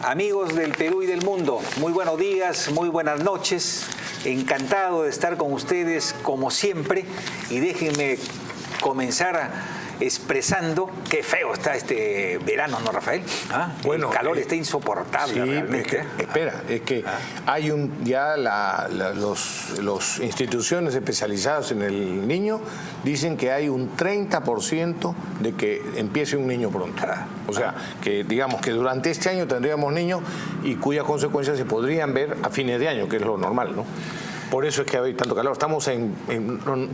Amigos del Perú y del mundo, muy buenos días, muy buenas noches. Encantado de estar con ustedes como siempre y déjenme comenzar expresando qué feo está este verano, ¿no, Rafael? Bueno, el calor está insoportable, sí, realmente. Espera, es que hay los instituciones especializadas en el niño dicen que hay un 30% de que empiece un niño pronto. O sea, que digamos que durante este año tendríamos niños y cuyas consecuencias se podrían ver a fines de año, que es lo normal, ¿no? Por eso es que hay tanto calor. Estamos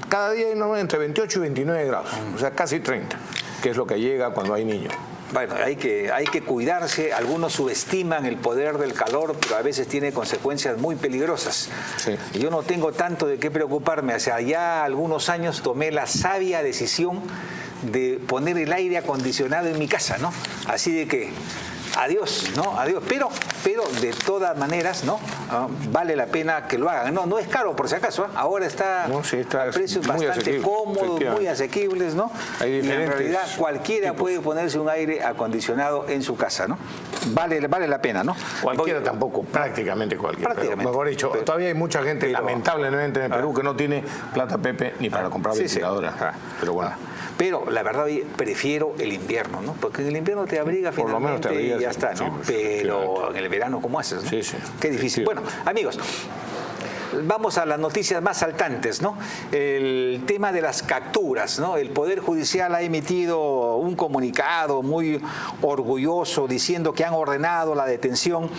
cada día hay entre 28 y 29 grados, o sea, casi 30, que es lo que llega cuando hay niños. Bueno, hay que cuidarse. Algunos subestiman el poder del calor, pero a veces tiene consecuencias muy peligrosas. Sí. Yo no tengo tanto de qué preocuparme. Hace ya algunos años tomé la sabia decisión de poner el aire acondicionado en mi casa, ¿no? Así de que adiós, ¿no? Adiós. Pero de todas maneras, ¿no? Vale la pena que lo hagan. No es caro, por si acaso. Ahora está a precios bastante cómodos, muy asequibles, ¿no? Y en realidad cualquiera puede ponerse un aire acondicionado en su casa, ¿no? Vale la pena, ¿no? Cualquiera tampoco, prácticamente cualquiera. Mejor dicho, todavía hay mucha gente, lamentablemente, en el Perú que no tiene plata, Pepe, ni para comprar ventiladora. Pero bueno. Pero la verdad prefiero el invierno, ¿no? Porque en el invierno te abriga finalmente, por lo menos te abriga, y ya está, ¿no? Sí, pero en el verano, ¿cómo haces, no? Sí. Qué difícil. Bueno, amigos, vamos a las noticias más saltantes, ¿no? El tema de las capturas, ¿no? El Poder Judicial ha emitido un comunicado muy orgulloso diciendo que han ordenado la detención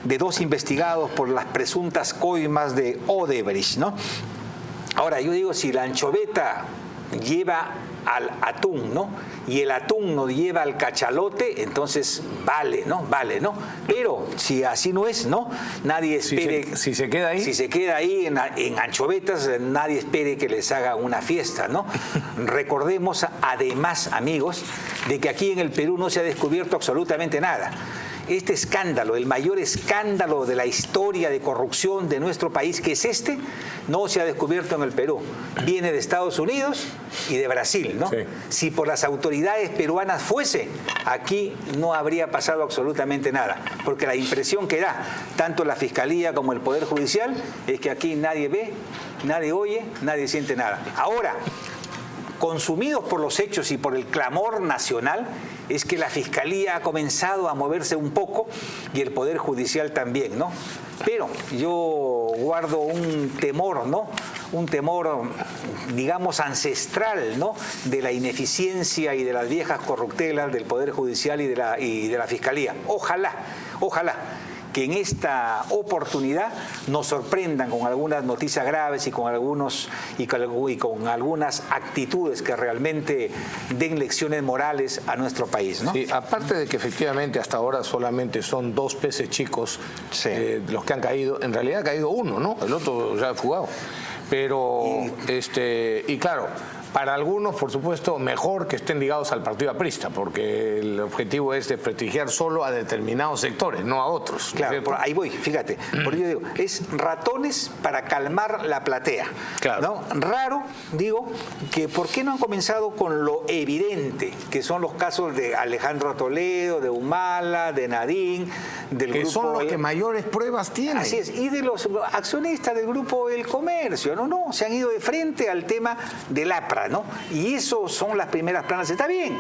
de 2 investigados por las presuntas coimas de Odebrecht, ¿no? Ahora, yo digo, si la anchoveta lleva al atún, ¿no? Y el atún nos lleva al cachalote, entonces vale, ¿no? Pero si así no es, ¿no? Nadie espere... Si se queda ahí. Si se queda ahí en anchovetas, nadie espere que les haga una fiesta, ¿no? Recordemos, además, amigos, de que aquí en el Perú no se ha descubierto absolutamente nada. Este escándalo, el mayor escándalo de la historia de corrupción de nuestro país, que es este, no se ha descubierto en el Perú. Viene de Estados Unidos y de Brasil, ¿no? Sí. Si por las autoridades peruanas fuese, aquí no habría pasado absolutamente nada. Porque la impresión que da tanto la Fiscalía como el Poder Judicial es que aquí nadie ve, nadie oye, nadie siente nada. Ahora, consumidos por los hechos y por el clamor nacional, es que la Fiscalía ha comenzado a moverse un poco y el Poder Judicial también, ¿no? Pero yo guardo un temor, ¿no? Un temor, digamos, ancestral, ¿no? De la ineficiencia y de las viejas corruptelas del Poder Judicial y de la Fiscalía. Ojalá que en esta oportunidad nos sorprendan con algunas noticias graves y con algunas actitudes que realmente den lecciones morales a nuestro país, ¿no? Sí, aparte de que efectivamente hasta ahora solamente son 2 peces chicos los que han caído, en realidad ha caído uno, ¿no? El otro ya ha fugado. Pero, y claro, para algunos, por supuesto, mejor que estén ligados al partido aprista, porque el objetivo es desprestigiar solo a determinados sectores, no a otros. Claro, por ahí voy, fíjate. Porque yo digo, es ratones para calmar la platea. Claro. ¿No? Raro, digo, que ¿por qué no han comenzado con lo evidente, que son los casos de Alejandro Toledo, de Humala, de Nadine, del que grupo... son los que mayores pruebas tienen. Así es, y de los accionistas del grupo El Comercio, ¿no? Se han ido de frente al tema del APRA, ¿no? Y eso son las primeras planas. Está bien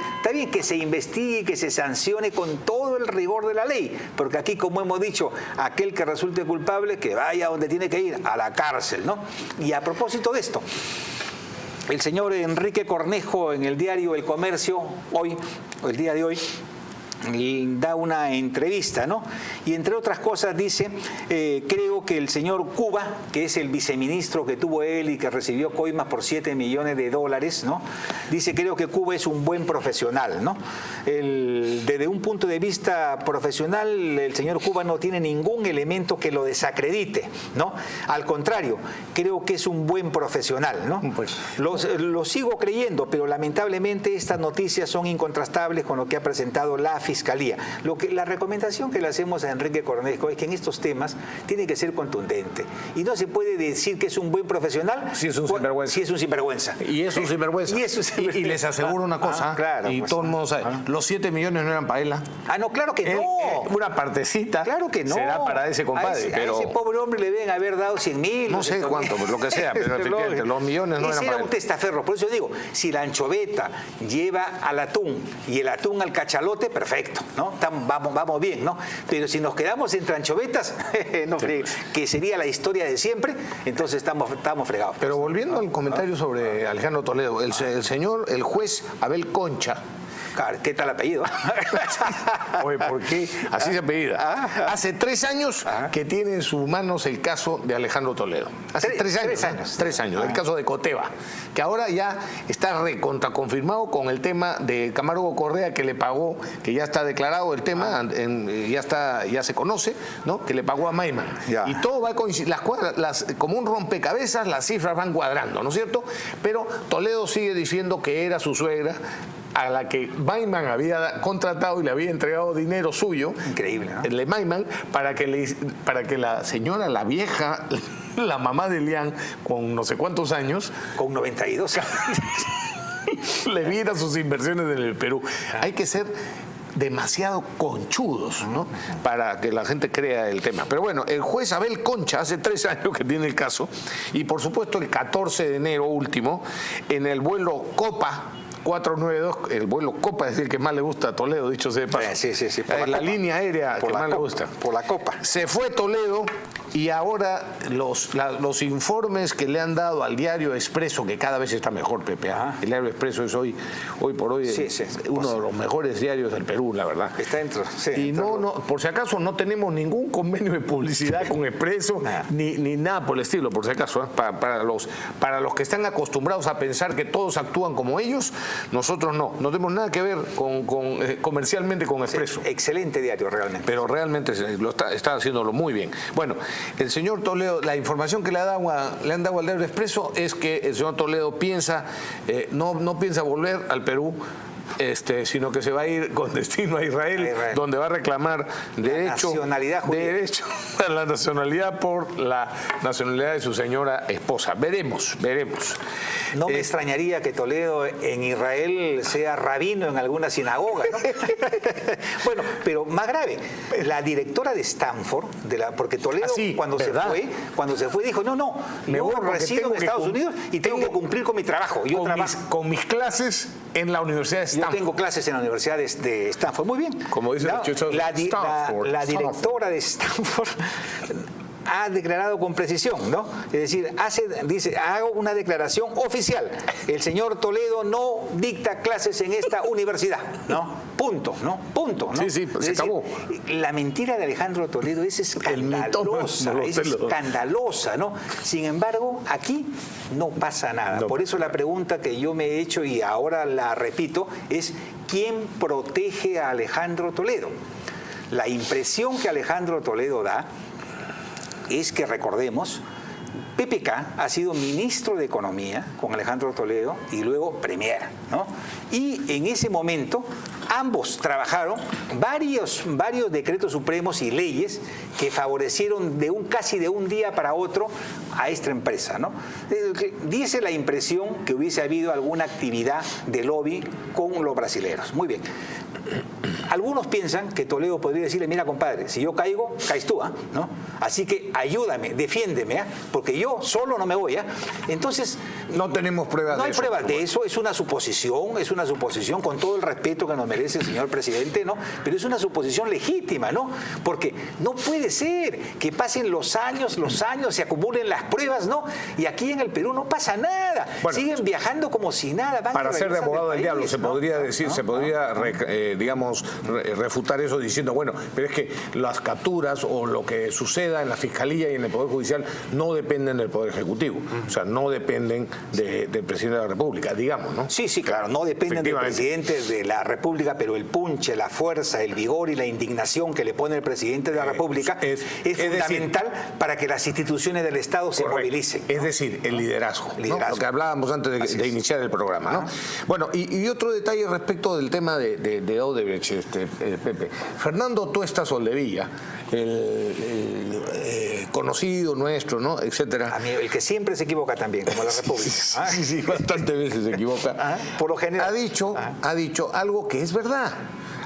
que se investigue, que se sancione con todo el rigor de la ley, porque aquí, como hemos dicho, aquel que resulte culpable, que vaya donde tiene que ir, a la cárcel, ¿no? Y a propósito de esto, el señor Enrique Cornejo en el diario El Comercio, el día de hoy, da una entrevista, ¿no? Y entre otras cosas dice, creo que el señor Cuba, que es el viceministro que tuvo él y que recibió coimas por $7 millones, ¿no? Dice, creo que Cuba es un buen profesional, ¿no? Desde un punto de vista profesional, el señor Cuba no tiene ningún elemento que lo desacredite, ¿no? Al contrario, creo que es un buen profesional, ¿no? Pues lo sigo creyendo, pero lamentablemente estas noticias son incontrastables con lo que ha presentado la Fiscalía. La recomendación que le hacemos a Enrique Cornejo es que en estos temas tiene que ser contundente. Y no se puede decir que es un buen profesional si es un sinvergüenza. Si es un sinvergüenza. Y es un sinvergüenza. Y les aseguro una cosa, claro, y pues, todo el mundo sabe, los 7 millones no eran para él. No, claro que no. Una partecita claro que no. será para ese compadre. A ese pobre hombre le deben haber dado 100.000. No sé cuánto, pues, lo que sea, pero efectivamente los millones no eran para él. Un testaferro. Por eso digo, si la anchoveta lleva al atún y el atún al cachalote, perfecto, ¿no? Vamos bien, ¿no? Pero si nos quedamos entre anchovetas, no, que sería la historia de siempre, entonces estamos fregados. Pero volviendo al comentario sobre Alejandro Toledo, el juez Abel Concha. ¿Qué tal apellido? Oye, ¿por qué? Así se apellida. Hace 3 años que tiene en sus manos el caso de Alejandro Toledo. Hace 3 años. 3 años. El caso de Coteva, que ahora ya está recontraconfirmado con el tema de Camargo Correa, que le pagó, que ya está declarado el tema, ya se conoce, ¿no? Que le pagó a Maiman. Y todo va a coincidir, como un rompecabezas, las cifras van cuadrando, ¿no es cierto? Pero Toledo sigue diciendo que era su suegra, a la que Maiman había contratado y le había entregado dinero suyo. Increíble, ¿no? El de Maiman, para que la señora, la vieja, la mamá de Elian, con no sé cuántos años, con 92 le viera sus inversiones en el Perú. Hay que ser demasiado conchudos, ¿no? Para que la gente crea el tema. Pero bueno, el juez Abel Concha, hace 3 años que tiene el caso, y por supuesto el 14 de enero último, en el vuelo Copa 492, el vuelo Copa es el que más le gusta a Toledo, dicho sea de paso. Sí. La línea aérea que más le gusta. Por la Copa. Se fue Toledo y ahora los informes que le han dado al Diario Expreso, que cada vez está mejor, Pepe. El Diario Expreso es hoy por hoy uno de los mejores diarios del Perú, la verdad. Está dentro. Y por si acaso no tenemos ningún convenio de publicidad con Expreso, ni nada por el estilo, por si acaso. Para los que están acostumbrados a pensar que todos actúan como ellos, nosotros no tenemos nada que ver comercialmente con Expreso. Excelente diario, realmente. Pero realmente está haciéndolo muy bien. Bueno, el señor Toledo, la información que le han dado al Diario Expreso es que el señor Toledo no piensa volver al Perú, sino que se va a ir con destino a Israel, donde va a reclamar derecho a la nacionalidad por la nacionalidad de su señora esposa. Veremos. No me extrañaría que Toledo en Israel sea rabino en alguna sinagoga, ¿no? Bueno, pero más grave, la directora de Stanford, porque Toledo cuando se fue dijo, yo resido en Estados Unidos y tengo que cumplir con mi trabajo. Con mis clases en la Universidad de Stanford. Yo tengo clases en la Universidad de Stanford. Muy bien. Como dice la directora de Stanford ha declarado con precisión, ¿no? Es decir, dice, hago una declaración oficial. El señor Toledo no dicta clases en esta universidad, ¿no? Punto, ¿no? Sí, se acabó. La mentira de Alejandro Toledo es escandalosa, ¿no? Sin embargo, aquí no pasa nada. Por eso la pregunta que yo me he hecho y ahora la repito es, ¿quién protege a Alejandro Toledo? La impresión que Alejandro Toledo da es que, recordemos, PPK ha sido ministro de Economía con Alejandro Toledo y luego premier, ¿no? Y en ese momento ambos trabajaron varios decretos supremos y leyes que favorecieron casi de un día para otro a esta empresa, ¿no? Dice la impresión que hubiese habido alguna actividad de lobby con los brasileños. Muy bien. Algunos piensan que Toledo podría decirle, mira, compadre, si yo caigo, caes tú, ¿no? Así que ayúdame, defiéndeme, porque yo solo no me voy, Entonces... No tenemos pruebas de eso. No hay pruebas de eso, es una suposición con todo el respeto que nos merece el señor presidente, ¿no? Pero es una suposición legítima, ¿no? Porque no puede ser que pasen los años, se acumulen las pruebas, ¿no? Y aquí en el Perú no pasa nada. Bueno, siguen viajando como si nada. Para ser de abogado del diablo, se podría decir, digamos, refutar eso diciendo, bueno, pero es que las capturas o lo que suceda en la Fiscalía y en el Poder Judicial no dependen del Poder Ejecutivo, o sea, no dependen del Presidente de la República, digamos, ¿no? Sí, claro, no dependen del Presidente de la República, pero el punche, la fuerza, el vigor y la indignación que le pone el Presidente de la República es fundamental para que las instituciones del Estado se movilicen, ¿no? Es decir, el liderazgo. ¿No? Lo que hablábamos antes de iniciar el programa, ¿no? Bueno, y otro detalle respecto del tema de Odebrecht, Pepe. Fernando Tuesta Soldevilla, el conocido nuestro, ¿no? Etcétera. El que siempre se equivoca también, como la República. Sí, bastantes veces se equivoca. Por lo general. Ha dicho algo que es verdad.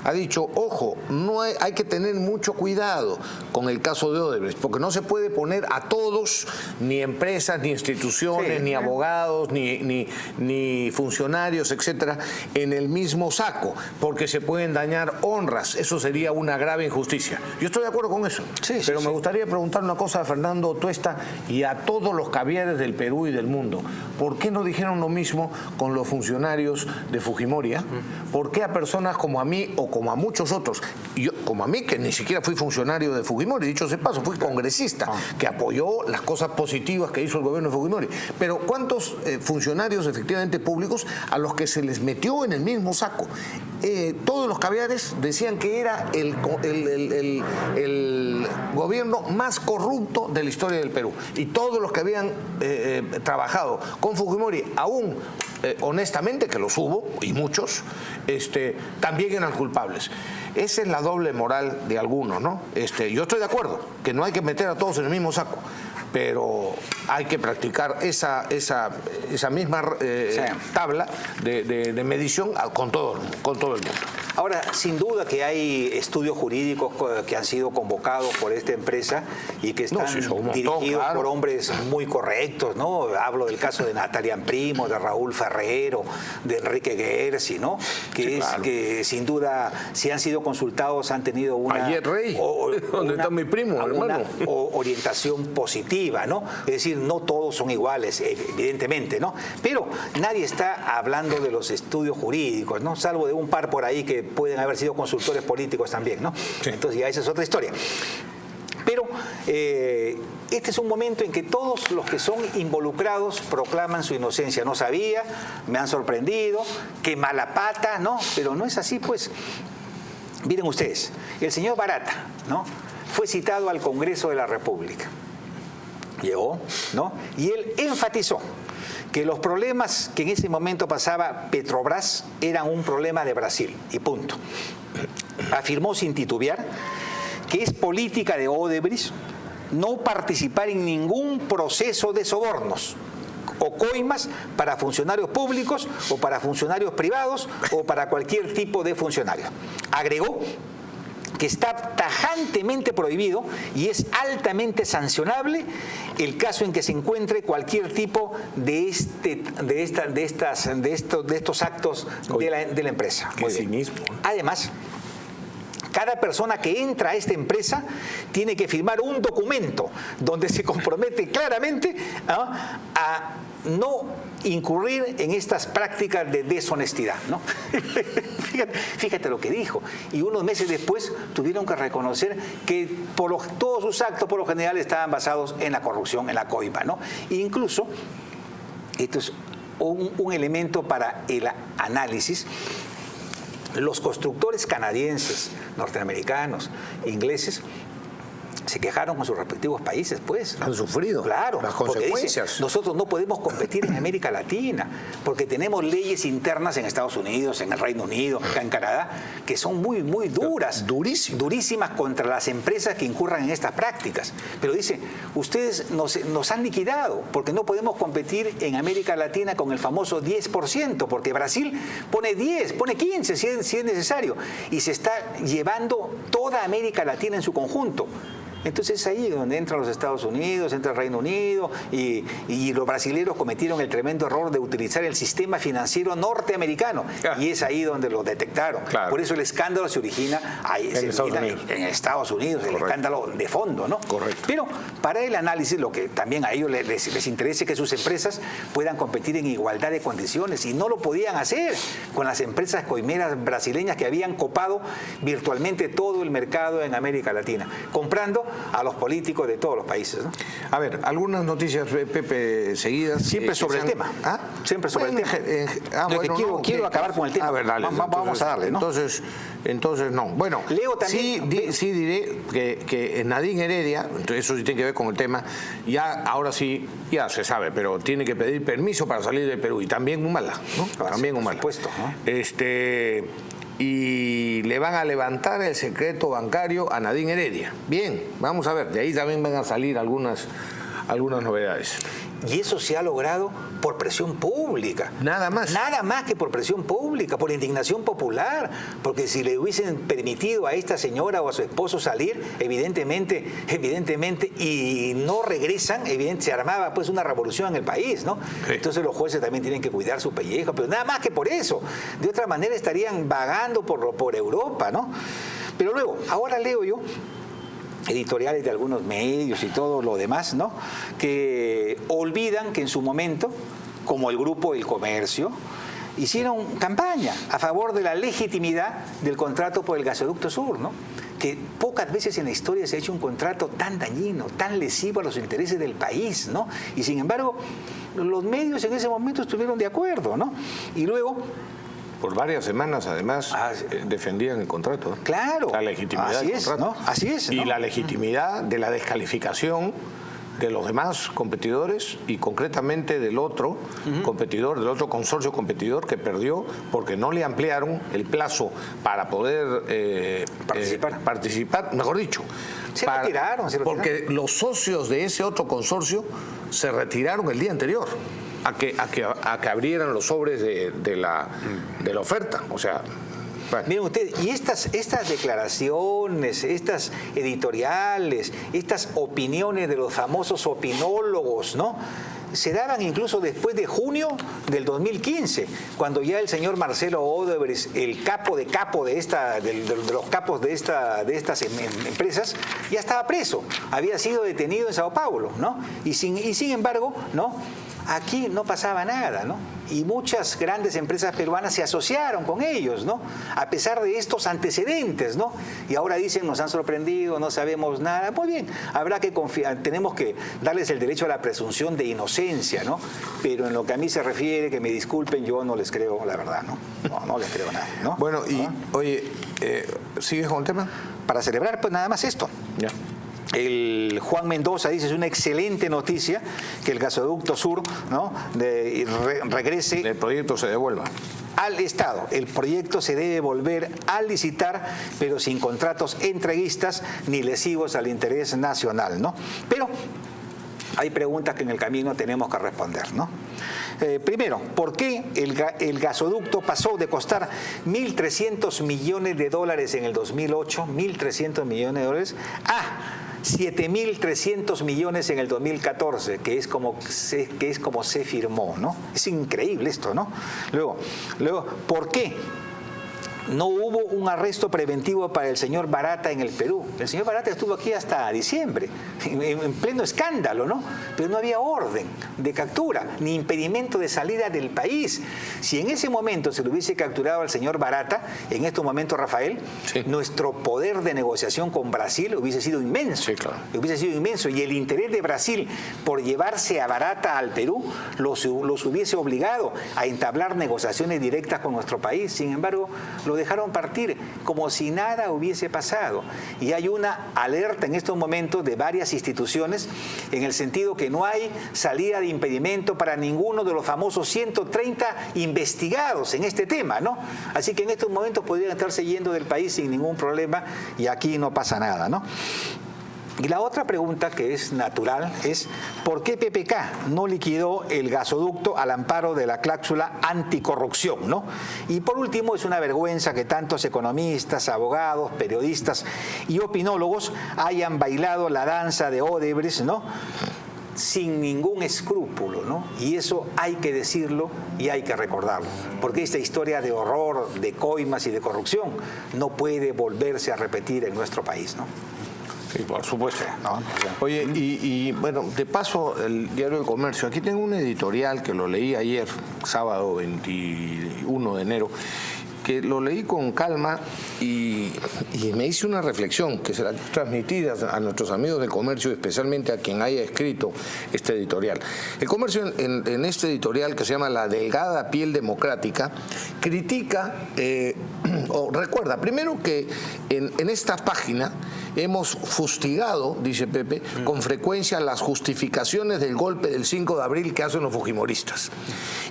Ha dicho, ojo, no hay que tener mucho cuidado con el caso de Odebrecht, porque no se puede poner a todos, ni empresas, ni instituciones, ni abogados, ni funcionarios, etcétera, en el mismo saco, porque se pueden dañar honras. Eso sería una grave injusticia. Yo estoy de acuerdo con eso, pero me gustaría preguntar una cosa a Fernando Tuesta y a todos los caviares del Perú y del mundo. ¿Por qué no dijeron lo mismo con los funcionarios de Fujimori? ¿Por qué a personas como a mí o como a muchos otros, yo, como a mí, que ni siquiera fui funcionario de Fujimori, dicho sea de paso, fui congresista, que apoyó las cosas positivas que hizo el gobierno de Fujimori, pero ¿cuántos funcionarios efectivamente públicos a los que se les metió en el mismo saco? Todos los caviares decían que era el gobierno más corrupto de la historia del Perú, y todos los que habían trabajado con Fujimori, aún honestamente, que los hubo, y muchos, también eran culpables. Esa es la doble moral de algunos, ¿no? Yo estoy de acuerdo, que no hay que meter a todos en el mismo saco, pero hay que practicar esa misma tabla de medición con todo el mundo. Ahora, sin duda que hay estudios jurídicos que han sido convocados por esta empresa y que están dirigidos por hombres muy correctos, ¿no? Hablo del caso de Natalia Primo, de Raúl Ferrero, de Enrique Gersi, ¿no? Que sin duda, si han sido consultados, han tenido una... Ayer Rey, ¿dónde está mi primo, hermano? Orientación positiva, ¿no? Es decir, no todos son iguales, evidentemente, ¿no? Pero nadie está hablando de los estudios jurídicos, ¿no? Salvo de un par por ahí que pueden haber sido consultores políticos también, ¿no? Sí. Entonces ya esa es otra historia. Pero este es un momento en que todos los que son involucrados proclaman su inocencia. No sabía, me han sorprendido, qué mala pata, ¿no? Pero no es así, pues. Miren ustedes, el señor Barata, ¿no? Fue citado al Congreso de la República. Llegó, ¿no? Y él enfatizó que los problemas que en ese momento pasaba Petrobras eran un problema de Brasil, y punto. Afirmó sin titubear que es política de Odebrecht no participar en ningún proceso de sobornos o coimas para funcionarios públicos o para funcionarios privados o para cualquier tipo de funcionario. Agregó que está tajantemente prohibido y es altamente sancionable el caso en que se encuentre cualquier tipo de estos actos de la empresa. Qué cinismo. Además, cada persona que entra a esta empresa tiene que firmar un documento donde se compromete claramente a no incurrir en estas prácticas de deshonestidad, ¿no? Fíjate lo que dijo. Y unos meses después tuvieron que reconocer que todos sus actos por lo general estaban basados en la corrupción, en la coima, ¿no? E incluso, esto es un elemento para el análisis, los constructores canadienses, norteamericanos, ingleses, se quejaron con sus respectivos países, pues. Han sufrido las consecuencias. Dicen, nosotros no podemos competir en América Latina porque tenemos leyes internas en Estados Unidos, en el Reino Unido, acá en Canadá, que son muy, muy duras. Durísimas contra las empresas que incurran en estas prácticas. Pero dice, ustedes nos han liquidado porque no podemos competir en América Latina con el famoso 10%, porque Brasil pone 10, pone 15 si es necesario, y se está llevando toda América Latina en su conjunto. Entonces es ahí donde entran los Estados Unidos, entra el Reino Unido y los brasileños cometieron el tremendo error de utilizar el sistema financiero norteamericano y es ahí donde lo detectaron. Claro. Por eso el escándalo se origina en Estados Unidos, el escándalo de fondo, ¿no? Correcto. Pero para el análisis lo que también a ellos les interesa es que sus empresas puedan competir en igualdad de condiciones y no lo podían hacer con las empresas coimeras brasileñas que habían copado virtualmente todo el mercado en América Latina, comprando a los políticos de todos los países, ¿no? A ver, algunas noticias, Pepe, seguidas. Siempre sobre el tema. ¿Ah? Siempre sobre el tema. Quiero acabar con el tema. A ver, dale. Vamos a darle, ¿no? Entonces no. Bueno, Leo también. Sí diré que Nadine Heredia, eso sí tiene que ver con el tema, ya ahora sí, ya se sabe, pero tiene que pedir permiso para salir del Perú. Y también Humala, ¿no? También Humala. Por supuesto, ¿no? Y le van a levantar el secreto bancario a Nadine Heredia. Bien, vamos a ver, de ahí también van a salir algunas novedades. Y eso se ha logrado por presión pública. Nada más. Nada más que por presión pública, por indignación popular. Porque si le hubiesen permitido a esta señora o a su esposo salir, evidentemente, y no regresan, se armaba pues una revolución en el país, ¿no? Sí. Entonces los jueces también tienen que cuidar su pellejo, pero nada más que por eso. De otra manera estarían vagando por Europa, ¿no? Pero luego, ahora leo yo editoriales de algunos medios y todo lo demás, ¿no? Que olvidan que en su momento, como el Grupo El Comercio, hicieron campaña a favor de la legitimidad del contrato por el gasoducto sur, ¿no? Que pocas veces en la historia se ha hecho un contrato tan dañino, tan lesivo a los intereses del país, ¿no? Y sin embargo, los medios en ese momento estuvieron de acuerdo, ¿no? Y luego, por varias semanas, además, defendían el contrato. Claro. La legitimidad del contrato. ¿No? Así es, ¿no? Y la legitimidad de la descalificación de los demás competidores y concretamente del otro competidor, del otro consorcio competidor que perdió porque no le ampliaron el plazo para poder participar, mejor dicho. Se retiraron. Porque los socios de ese otro consorcio se retiraron el día anterior a que abrieran los sobres de la oferta. O sea, bueno. Miren ustedes, y estas declaraciones, estas editoriales, estas opiniones de los famosos opinólogos, ¿no? Se daban incluso después de junio del 2015, cuando ya el señor Marcelo Odebrecht, el capo de los capos de estas empresas, ya estaba preso, había sido detenido en Sao Paulo, ¿no? Y sin embargo, ¿no? Aquí no pasaba nada, ¿no? Y muchas grandes empresas peruanas se asociaron con ellos, ¿no? A pesar de estos antecedentes, ¿no? Y ahora dicen, nos han sorprendido, no sabemos nada. Muy bien, habrá que confiar, tenemos que darles el derecho a la presunción de inocencia, ¿no? Pero en lo que a mí se refiere, que me disculpen, yo no les creo la verdad, ¿no? No les creo nada, ¿no? Bueno, y, oye, ¿sigues con el tema? Para celebrar, pues nada más esto. Ya. El Juan Mendoza dice, es una excelente noticia que el gasoducto sur, ¿no? Regrese. El proyecto se devuelva al Estado. El proyecto se debe volver a licitar, pero sin contratos entreguistas ni lesivos al interés nacional, ¿no? Pero hay preguntas que en el camino tenemos que responder, ¿no? Primero, ¿por qué el gasoducto pasó de costar $1.300 millones en el 2008, $1.300 millones, a 7.300 millones en el 2014, que es como se firmó, ¿no? Es increíble esto, ¿no? Luego, ¿por qué no hubo un arresto preventivo para el señor Barata en el Perú? El señor Barata estuvo aquí hasta diciembre, en pleno escándalo, ¿no? Pero no había orden de captura, ni impedimento de salida del país. Si en ese momento se le hubiese capturado al señor Barata, en estos momentos, Rafael, sí, nuestro poder de negociación con Brasil hubiese sido inmenso. Sí, claro. Hubiese sido inmenso. Y el interés de Brasil por llevarse a Barata al Perú los hubiese obligado a entablar negociaciones directas con nuestro país. Sin embargo, lo dejaron partir como si nada hubiese pasado. Y hay una alerta en estos momentos de varias instituciones en el sentido que no hay salida de impedimento para ninguno de los famosos 130 investigados en este tema, ¿no? Así que en estos momentos podrían estarse yendo del país sin ningún problema y aquí no pasa nada, ¿no? Y la otra pregunta que es natural es ¿por qué PPK no liquidó el gasoducto al amparo de la cláusula anticorrupción, ¿no? Y por último, es una vergüenza que tantos economistas, abogados, periodistas y opinólogos hayan bailado la danza de Odebrecht, ¿no? Sin ningún escrúpulo, ¿no? Y eso hay que decirlo y hay que recordarlo, porque esta historia de horror, de coimas y de corrupción no puede volverse a repetir en nuestro país, ¿no? Sí, por supuesto. ¿No? Oye, y bueno, de paso, el Diario del Comercio, aquí tengo un editorial que lo leí ayer, sábado 21 de enero, que lo leí con calma y me hice una reflexión que será transmitida a nuestros amigos del comercio, especialmente a quien haya escrito este editorial. El comercio en este editorial, que se llama La delgada piel democrática, critica o recuerda primero que en esta página hemos fustigado, dice Pepe, con frecuencia las justificaciones del golpe del 5 de abril que hacen los fujimoristas.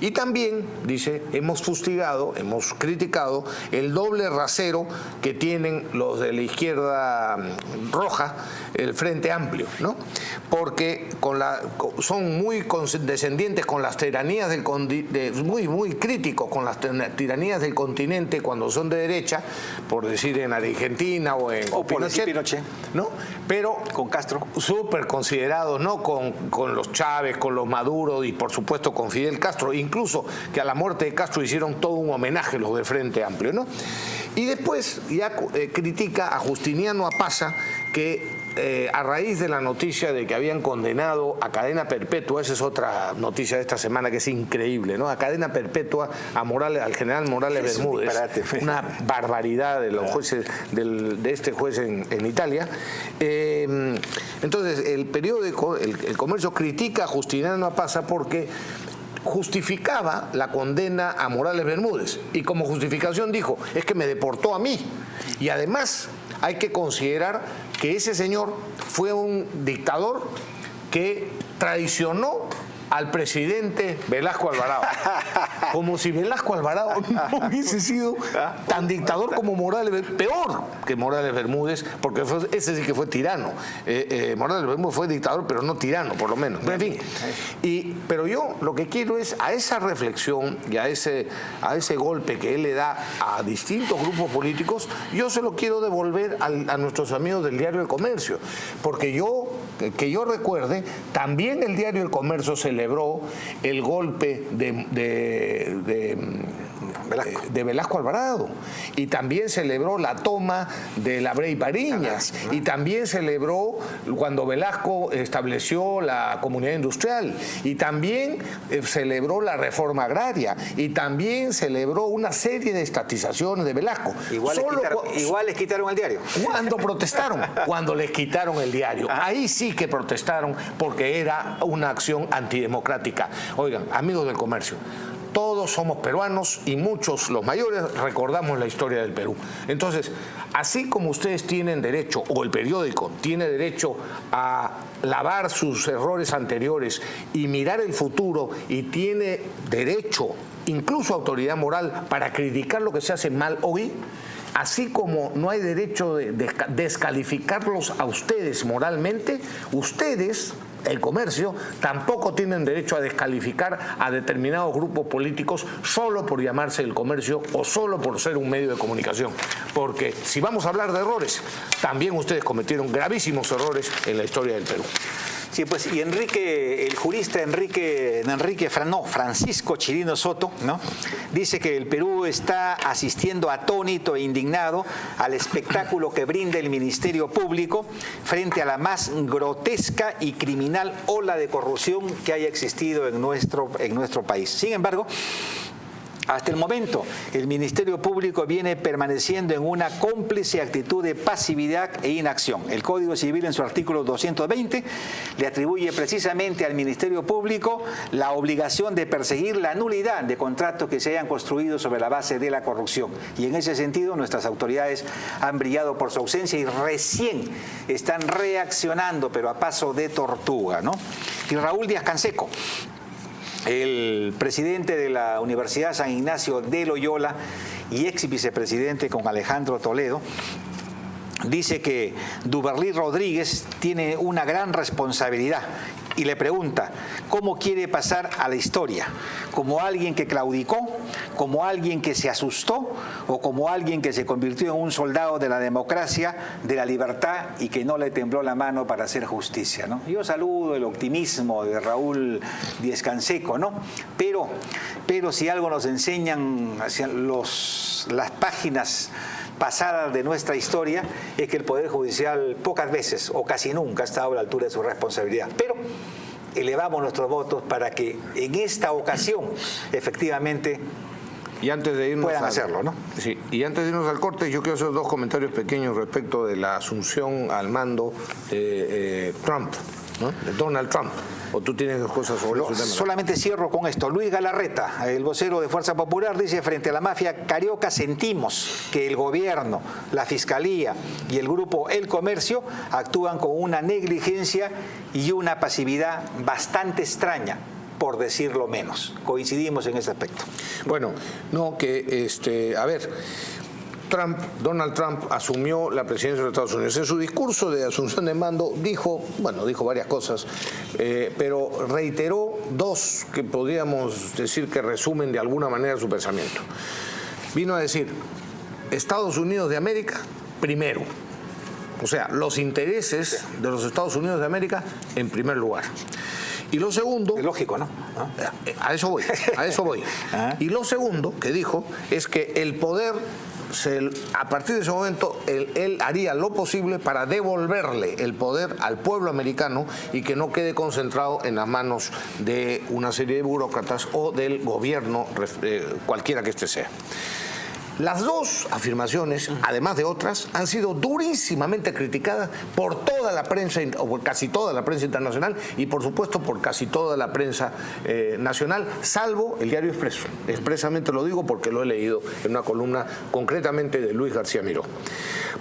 Y también, dice, hemos fustigado, hemos criticado el doble rasero que tienen los de la izquierda roja, el Frente Amplio, ¿no? Porque son muy condescendientes con las tiranías del muy críticos con las tiranías del continente cuando son de derecha, por decir en Argentina o en Pinochet, ¿no? Pero con Castro, súper considerados, ¿no? Con los Chávez, con los Maduro y por supuesto con Fidel Castro, incluso que a la muerte de Castro hicieron todo un homenaje los del Frente Amplio, ¿no? Y después ya critica a Justiniano Apaza, que a raíz de la noticia de que habían condenado a cadena perpetua, esa es otra noticia de esta semana que es increíble, ¿no? A cadena perpetua al general Morales Bermúdez, una barbaridad de los jueces, de este juez en Italia. Entonces el periódico, el Comercio, critica a Justiniano Apaza porque justificaba la condena a Morales Bermúdez y como justificación dijo, es que me deportó a mí. Y además hay que considerar que ese señor fue un dictador que traicionó al presidente Velasco Alvarado. Como si Velasco Alvarado no hubiese sido tan dictador como Morales, peor que Morales Bermúdez, porque ese sí que fue tirano. Morales Bermúdez fue dictador, pero no tirano, por lo menos. En fin. Pero yo lo que quiero es a esa reflexión y a ese golpe que él le da a distintos grupos políticos, yo se lo quiero devolver a nuestros amigos del diario El Comercio, porque que yo recuerde, también el diario El Comercio celebró el golpe de Velasco Alvarado, y también celebró la toma de la Brey Bariñas, y también celebró cuando Velasco estableció la comunidad industrial, y también celebró la reforma agraria, y también celebró una serie de estatizaciones de Velasco. Igual les quitaron el diario. Cuando protestaron, cuando les quitaron el diario, ahí sí que protestaron porque era una acción antidemocrática. Oigan, amigos del comercio, todos somos peruanos y muchos, los mayores, recordamos la historia del Perú. Entonces, así como ustedes tienen derecho, o el periódico tiene derecho a lavar sus errores anteriores y mirar el futuro, y tiene derecho, incluso autoridad moral, para criticar lo que se hace mal hoy, así como no hay derecho de descalificarlos a ustedes moralmente, ustedes, el comercio, tampoco tienen derecho a descalificar a determinados grupos políticos solo por llamarse el comercio o solo por ser un medio de comunicación. Porque si vamos a hablar de errores, también ustedes cometieron gravísimos errores en la historia del Perú. Sí, pues, y el jurista Francisco Chirino Soto, ¿no?, dice que el Perú está asistiendo atónito e indignado al espectáculo que brinda el Ministerio Público frente a la más grotesca y criminal ola de corrupción que haya existido en nuestro país. Sin embargo, hasta el momento, el Ministerio Público viene permaneciendo en una cómplice actitud de pasividad e inacción. El Código Civil, en su artículo 220, le atribuye precisamente al Ministerio Público la obligación de perseguir la nulidad de contratos que se hayan construido sobre la base de la corrupción. Y en ese sentido, nuestras autoridades han brillado por su ausencia y recién están reaccionando, pero a paso de tortuga, ¿no? Y Raúl Díaz-Canseco, el presidente de la Universidad San Ignacio de Loyola y ex vicepresidente con Alejandro Toledo, dice que Duberlí Rodríguez tiene una gran responsabilidad y le pregunta cómo quiere pasar a la historia, como alguien que claudicó, como alguien que se asustó o como alguien que se convirtió en un soldado de la democracia, de la libertad y que no le tembló la mano para hacer justicia, ¿no? Yo saludo el optimismo de Raúl Díaz-Canseco, ¿no? Pero si algo nos enseñan las páginas pasadas de nuestra historia, es que el Poder Judicial pocas veces o casi nunca ha estado a la altura de su responsabilidad. Pero elevamos nuestros votos para que en esta ocasión efectivamente Y antes de irnos puedan hacerlo, ¿no? Sí, y antes de irnos al corte, yo quiero hacer dos comentarios pequeños respecto de la asunción al mando de Trump, ¿no? De Donald Trump. ¿O tú tienes dos cosas sobre eso? Solamente cierro con esto. Luis Galarreta, el vocero de Fuerza Popular, dice: frente a la mafia carioca sentimos que el gobierno, la fiscalía y el grupo El Comercio actúan con una negligencia y una pasividad bastante extraña, por decirlo menos. Coincidimos en ese aspecto. Bueno, no, que, a ver, Donald Trump asumió la presidencia de los Estados Unidos. En su discurso de asunción de mando dijo varias cosas, pero reiteró dos que podríamos decir que resumen de alguna manera su pensamiento. Vino a decir: Estados Unidos de América primero. O sea, los intereses de los Estados Unidos de América en primer lugar. Y lo segundo... Es lógico, ¿no? A eso voy. Y lo segundo que dijo es que el poder... a partir de ese momento él haría lo posible para devolverle el poder al pueblo americano y que no quede concentrado en las manos de una serie de burócratas o del gobierno, cualquiera que este sea. Las dos afirmaciones, además de otras, han sido durísimamente criticadas por toda la prensa, o por casi toda la prensa internacional, y por supuesto por casi toda la prensa nacional, salvo el Diario Expreso. Expresamente lo digo porque lo he leído en una columna concretamente de Luis García Miró.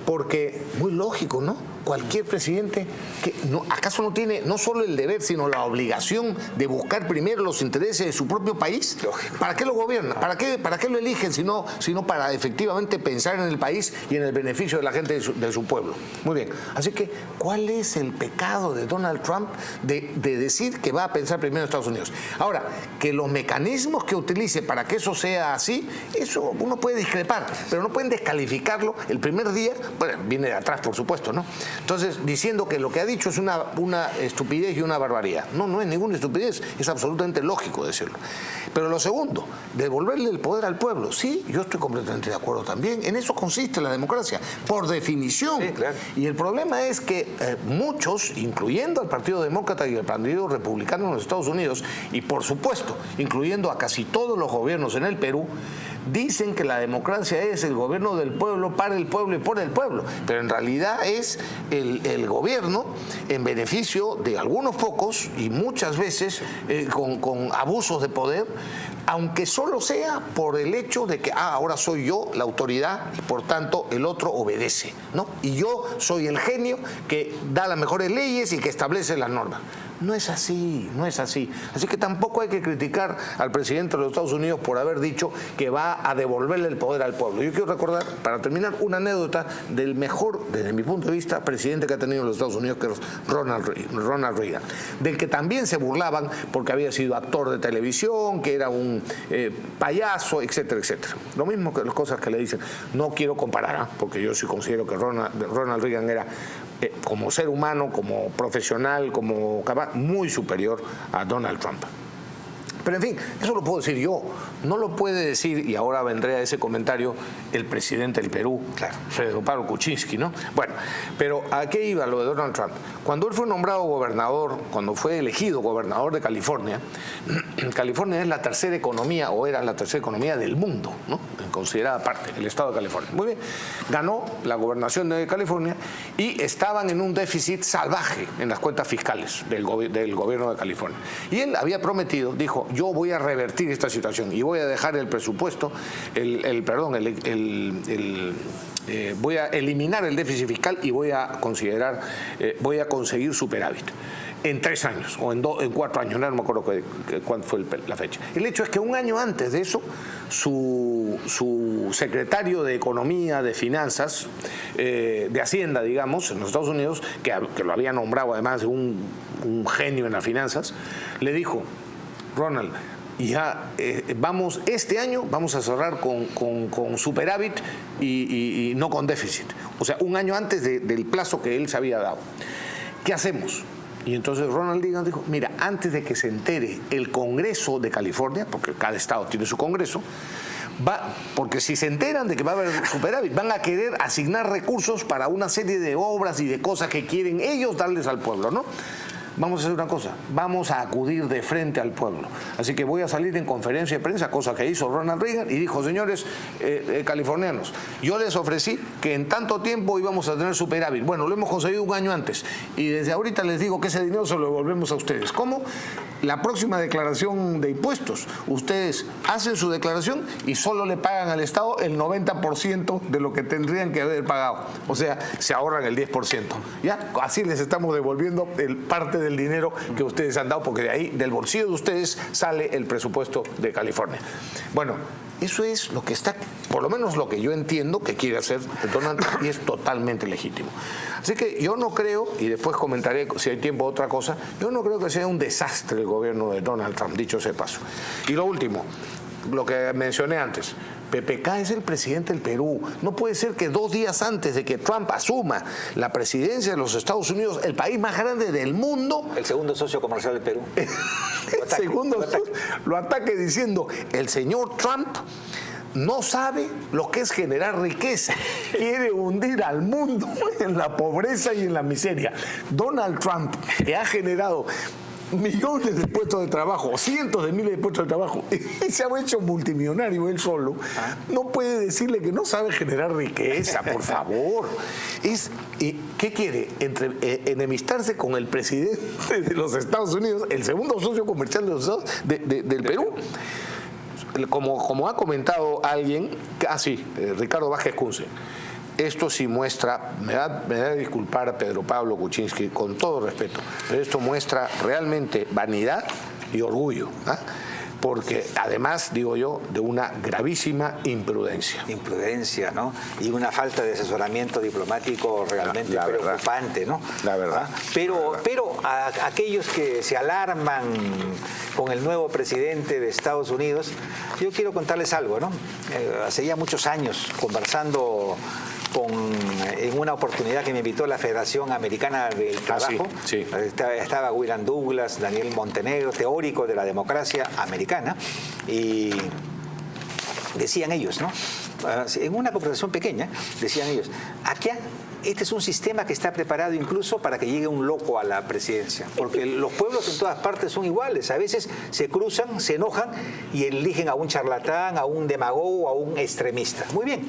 Porque, muy lógico, ¿no? Cualquier presidente que ¿acaso no tiene no solo el deber, sino la obligación de buscar primero los intereses de su propio país? ¿Para qué lo gobierna? ¿Para qué lo eligen sino para efectivamente pensar en el país y en el beneficio de la gente de su pueblo? Muy bien. Así que, ¿cuál es el pecado de Donald Trump de decir que va a pensar primero en Estados Unidos? Ahora, que los mecanismos que utilice para que eso sea así, eso uno puede discrepar, pero no pueden descalificarlo el primer día. Bueno, viene de atrás, por supuesto, ¿no? Entonces, diciendo que lo que ha dicho es una estupidez y una barbaridad. No es ninguna estupidez, es absolutamente lógico decirlo. Pero lo segundo, devolverle el poder al pueblo. Sí, yo estoy completamente de acuerdo también. En eso consiste la democracia, por definición. Sí, claro. Y el problema es que muchos, incluyendo al Partido Demócrata y al Partido Republicano en los Estados Unidos, y por supuesto, incluyendo a casi todos los gobiernos en el Perú, dicen que la democracia es el gobierno del pueblo, para el pueblo y por el pueblo, pero en realidad es el gobierno en beneficio de algunos pocos y muchas veces con abusos de poder, aunque solo sea por el hecho de que ahora soy yo la autoridad y por tanto el otro obedece, ¿no? Y yo soy el genio que da las mejores leyes y que establece las normas. No es así, no es así. Así que tampoco hay que criticar al presidente de los Estados Unidos por haber dicho que va a devolverle el poder al pueblo. Yo quiero recordar, para terminar, una anécdota del mejor, desde mi punto de vista, presidente que ha tenido los Estados Unidos, que es Ronald Reagan, del que también se burlaban porque había sido actor de televisión, que era un payaso, etcétera, etcétera. Lo mismo que las cosas que le dicen. No quiero comparar, porque yo sí considero que Ronald Reagan era, como ser humano, como profesional, como capaz, muy superior a Donald Trump. Pero en fin, eso lo puedo decir yo. No lo puede decir, y ahora vendré a ese comentario, el presidente del Perú, claro, Pedro Pablo Kuczynski, ¿no? Bueno, pero ¿a qué iba lo de Donald Trump? Cuando él fue nombrado gobernador, cuando fue elegido gobernador de California, California es la tercera economía, o era la tercera economía del mundo, ¿no? En considerada parte, el estado de California. Muy bien, ganó la gobernación de California y estaban en un déficit salvaje en las cuentas fiscales del gobierno de California. Y él había prometido, dijo: yo voy a revertir esta situación y voy a dejar el presupuesto, voy a eliminar el déficit fiscal y voy a conseguir superávit en 3 años o en 4 años, no me acuerdo cuándo fue la fecha. El hecho es que un año antes de eso, su secretario de Economía, de Finanzas, de Hacienda, digamos, en los Estados Unidos, que lo había nombrado además de un genio en las finanzas, le dijo: Ronald, ya este año vamos a cerrar con superávit y no con déficit. O sea, un año antes del plazo que él se había dado. ¿Qué hacemos? Y entonces Ronald Reagan dijo: mira, antes de que se entere el Congreso de California, porque cada estado tiene su Congreso, porque si se enteran de que va a haber superávit, van a querer asignar recursos para una serie de obras y de cosas que quieren ellos darles al pueblo, ¿no? vamos a hacer una cosa, vamos a acudir de frente al pueblo. Así que voy a salir en conferencia de prensa, cosa que hizo Ronald Reagan, y dijo, señores californianos, yo les ofrecí que en tanto tiempo íbamos a tener superávit. Bueno, lo hemos conseguido un año antes, y desde ahorita les digo que ese dinero se lo devolvemos a ustedes. ¿Cómo? La próxima declaración de impuestos, ustedes hacen su declaración y solo le pagan al Estado el 90% de lo que tendrían que haber pagado. O sea, se ahorran el 10%. ¿Ya? Así les estamos devolviendo parte del dinero que ustedes han dado, porque de ahí, del bolsillo de ustedes, sale el presupuesto de California. Bueno, eso es lo que está, por lo menos lo que yo entiendo que quiere hacer Donald Trump, y es totalmente legítimo. Así que yo no creo, y después comentaré si hay tiempo otra cosa, yo no creo que sea un desastre el gobierno de Donald Trump, dicho sea paso. Y lo último, lo que mencioné antes, PPK es el presidente del Perú. No puede ser que 2 días antes de que Trump asuma la presidencia de los Estados Unidos, el país más grande del mundo, el segundo socio comercial del Perú, lo ataque diciendo, el señor Trump no sabe lo que es generar riqueza, quiere hundir al mundo en la pobreza y en la miseria. Donald Trump, que ha generado millones de puestos de trabajo, cientos de miles de puestos de trabajo, y se ha hecho multimillonario él solo, no puede decirle que no sabe generar riqueza, por favor. ¿Qué quiere? Enemistarse con el presidente de los Estados Unidos, el segundo socio comercial de los Estados, del Perú. Como ha comentado alguien, Ricardo Vázquez Kunze, esto sí muestra, me da a disculpar a Pedro Pablo Kuczynski, con todo respeto, pero esto muestra realmente vanidad y orgullo, porque además, digo yo, de una gravísima imprudencia. Imprudencia, ¿no? Y una falta de asesoramiento diplomático realmente preocupante, ¿no? La verdad. Pero a aquellos que se alarman con el nuevo presidente de Estados Unidos, yo quiero contarles algo, ¿no? Hace ya muchos años, conversando en una oportunidad que me invitó la Federación Americana del Trabajo, sí. Estaba William Douglas, Daniel Montenegro, teórico de la democracia americana, y decían ellos, ¿no? En una conversación pequeña, decían ellos, aquí este es un sistema que está preparado incluso para que llegue un loco a la presidencia, porque los pueblos en todas partes son iguales, a veces se cruzan, se enojan y eligen a un charlatán, a un demagogo, a un extremista. Muy bien,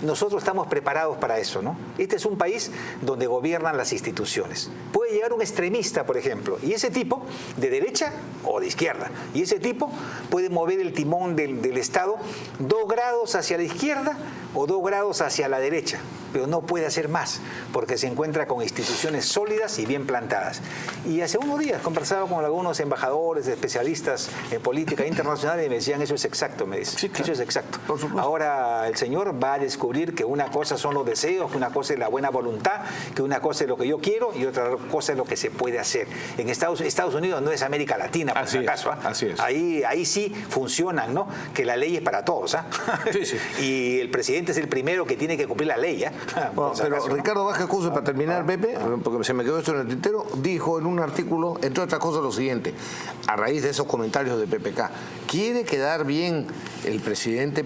nosotros estamos preparados para eso, ¿no? Este es un país donde gobiernan las instituciones. Puede llegar un extremista, por ejemplo, y ese tipo, de derecha o de izquierda, y ese tipo puede mover el timón del Estado 2 grados hacia la izquierda o 2 grados hacia la derecha, pero no puede hacer más, porque se encuentra con instituciones sólidas y bien plantadas. Y hace unos días conversaba con algunos embajadores, especialistas en política internacional, y me decían, eso es exacto, me dicen. Sí, claro. Eso es exacto. Ahora el señor va a descubrir que una cosa son los deseos, que una cosa es la buena voluntad, que una cosa es lo que yo quiero y otra cosa es lo que se puede hacer. En Estados Unidos no es América Latina, por si acaso. Así es. Ahí sí funcionan, ¿no? Que la ley es para todos, Sí. Y el presidente es el primero que tiene que cumplir la ley, Bueno, pero acaso, Ricardo Vázquez Kunze, para terminar, Pepe, porque se me quedó esto en el tintero, dijo en un artículo, entre otras cosas, lo siguiente, a raíz de esos comentarios de PPK: ¿quiere quedar bien el presidente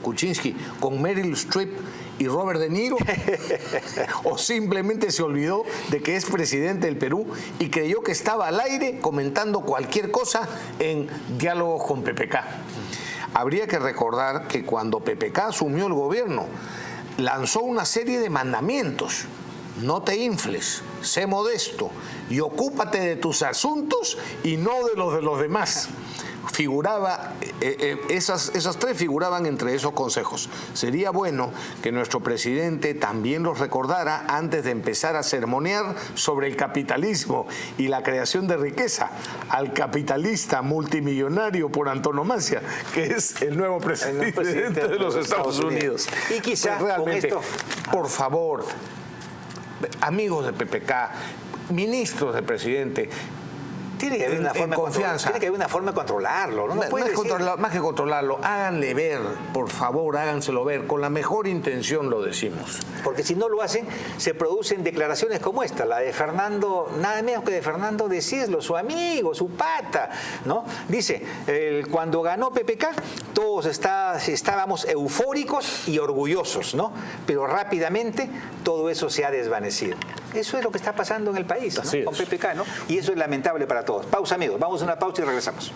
Kuczynski con Meryl Streep y Robert De Niro? ¿O simplemente se olvidó de que es presidente del Perú y creyó que estaba al aire comentando cualquier cosa en diálogos con PPK? Habría que recordar que cuando PPK asumió el gobierno, lanzó una serie de mandamientos. No te infles, sé modesto y ocúpate de tus asuntos y no de los demás. Figuraba, esas 3 figuraban entre esos consejos. Sería bueno que nuestro presidente también los recordara antes de empezar a sermonear sobre el capitalismo y la creación de riqueza al capitalista multimillonario por antonomasia, que es el nuevo presidente de los Estados Unidos. Y quizás pues realmente, con esto, por favor, amigos de PPK, ministros del presidente, tiene que haber una forma confianza. Tiene que haber una forma de controlarlo. No, más que controlarlo, háganle ver, por favor, háganselo ver. Con la mejor intención lo decimos. Porque si no lo hacen, se producen declaraciones como esta, la de Fernando, nada menos que de Fernando de Cislo, su amigo, su pata, ¿no? Dice, cuando ganó PPK, todos estábamos eufóricos y orgullosos, ¿no? Pero rápidamente todo eso se ha desvanecido. Eso es lo que está pasando en el país, ¿no? Así es. Con PPK, ¿no? Y eso es lamentable para todos. Pausa, amigos. Vamos a una pausa y regresamos.